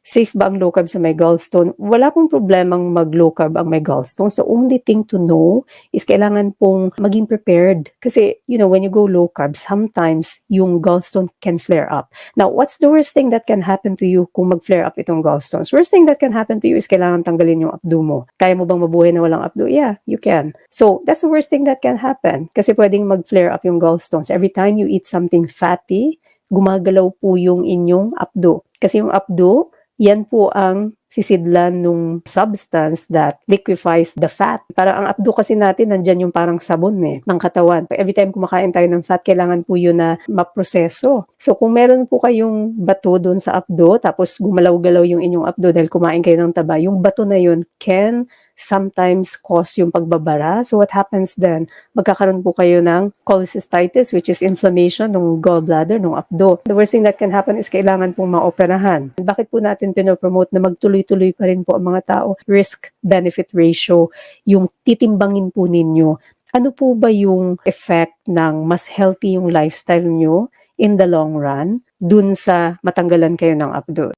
Safe ba ang low carb sa may gallstone? Wala pong problemang mag-low carb ang may gallstones. The only thing to know is kailangan pong maging prepared. Kasi, when you go low carb, sometimes yung gallstone can flare up. Now, what's the worst thing that can happen to you kung mag-flare up itong gallstones? Worst thing that can happen to you is kailangan tanggalin yung abdo mo. Kaya mo bang mabuhay na walang abdo? Yeah, you can. So, that's the worst thing that can happen. Kasi pwedeng mag-flare up yung gallstones. Every time you eat something fatty, gumagalaw po yung inyong abdo. Kasi yung abdo, yan po ang sisidlan nung substance that liquefies the fat. Parang ang abdo kasi natin, nandyan yung parang sabon ng katawan. Every time kumakain tayo ng fat, kailangan po yun na maproseso. So kung meron po kayong bato doon sa abdo, tapos gumalaw-galaw yung inyong abdo dahil kumain kayo ng taba, yung bato na yun can sometimes cause yung pagbabara. So what happens then? Magkakaroon po kayo ng cholecystitis, which is inflammation ng gallbladder, ng abdo. The worst thing that can happen is kailangan pong maoperahan. Bakit po natin pinopromote na magtuloy-tuloy pa rin po ang mga tao? Risk-benefit ratio, yung titimbangin po ninyo. Ano po ba yung effect ng mas healthy yung lifestyle nyo in the long run dun sa matanggalan kayo ng abdo?